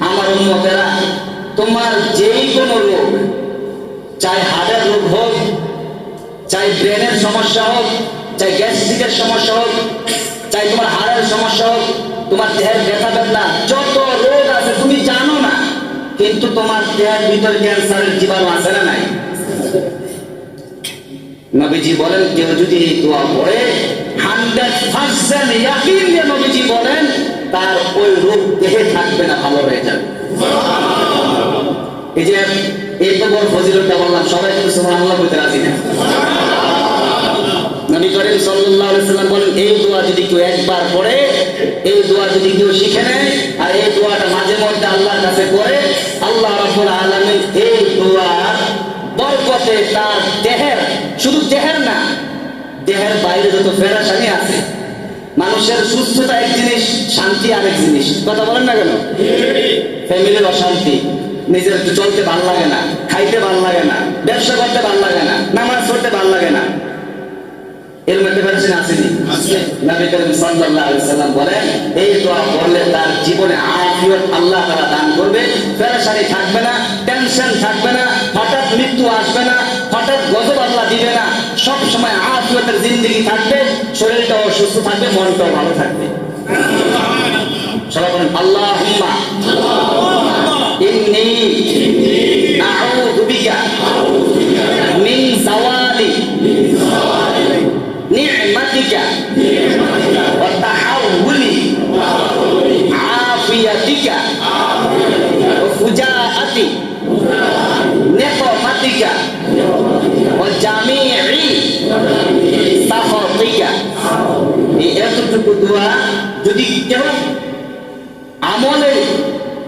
আমার উম্মতেরা, তোমার যেই কোনো রোগ, চাই হার্টের রোগ হোক, চাই ব্রেনের সমস্যা হোক, চাই গ্যাস্ট্রিকের সমস্যা হোক, চাই তোমার হাড়ের সমস্যা হোক, তোমার দেহের ব্যথা বেদনা, যত রোগ আছে তুমি জানো না, কিন্তু তোমার দেহের ভিতরে ক্যান্সারের জীবাণু আছে না নাই? নবীজি বলেন কেউ যদি এই দোয়া পড়ে 100% ইয়াকিন দিয়ে নবীজি বলেন তার ওই রোগ দেহে থাকবে না, ভালো হয়ে যাবে। এই যে এই তো বড় ফজিলতটা বললাম, সবাই কিন্তু সুবহানাল্লাহ বলতে রাজি না। নবী করিম সাল্লাল্লাহু আলাইহি সাল্লাম বলেন এই দোয়া যদি কেউ একবার পড়ে, এই দোয়া যদি কেউ শিখে নেয় আর এই দোয়াটা মাঝে মধ্যে আল্লাহর কাছে করে, আল্লাহ রাব্বুল আলামিন এই দোয়ার বরকতে তার দেহের, শুধু দেহের না, দেহের বাইরে যত পেরেশানি আছে, মানুষের সুস্থতা এক জিনিস, শান্তি আরেক জিনিস, কথা বলেন না কেন? ফ্যামিলির অশান্তি, নিজের চলতে ভালো লাগে না, খাইতে ভালো লাগে না, ব্যবসা করতে ভালো লাগে না, নামাজ পড়তে ভালো লাগে না, এর মধ্যে পেরেশানি আসেনি? নবী করিম সাল্লাল্লাহু আলাইহি সাল্লাম বলেন এই দোয়া পড়লে তার জীবনে আফিয়ত আল্লাহ তাআলা দান করবে, পেরেশানি থাকবে না, টেনশন থাকবে না, হঠাৎ মৃত্যু আসবে না, হঠাৎ গজব আল্লাহ দিবে না, সব সময় আফিয়তের জিন্দেগি থাকবে, শরীরটাও সুস্থ থাকবে, মনটাও ভালো থাকবে। সবাই বলেন আল্লাহুম্মা ইন্নী আউযু বিকা মিন যাওয়ালি নি'মাতিকা ওয়া তাহাউলি আফিয়াতিকা ওয়া ফুজাআতি নিকমাতিকা ওয়া জামি'i সাখাতিকা। এই এতটুকু দোয়া যদি কেউ আমলে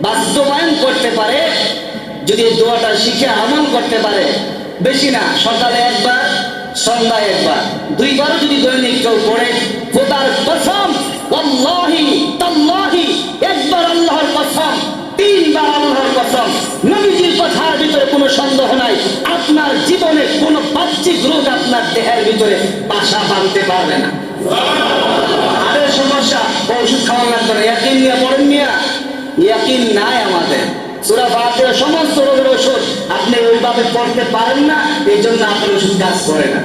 বাস্তবায়ন করতে পারে, যদি দোয়াটা শিখে আমল করতে পারে, বেশি না, সকালে একবার, সন্ধ্যায় একবার, দুইবারও যদি দৈনিক কেউ পড়ে, খোদার কসম, ওয়াল্লাহি তাল্লাহি, একবার আল্লাহর কসম, তিনবার আল্লাহর কসম, নবীজির কথার ভিতরে কোনো সন্দেহ নাই, আপনার জীবনে কোনো বাহ্যিক রোগ আপনার দেহের ভিতরে বাসা বাঁধতে পারবে না। আরে সমস্যা, ওষুধ খাওয়া লাগবে না, ইয়াকিন নিয়ে পড়েন মিয়া, ইয়াকিন নাই আমাদের। সূরা ফাতিহার সমস্ত রোগের ওষুধ আপনি ওইভাবে পড়তে পারেন না, এই জন্য আপনার ওষুধ কাজ করে না।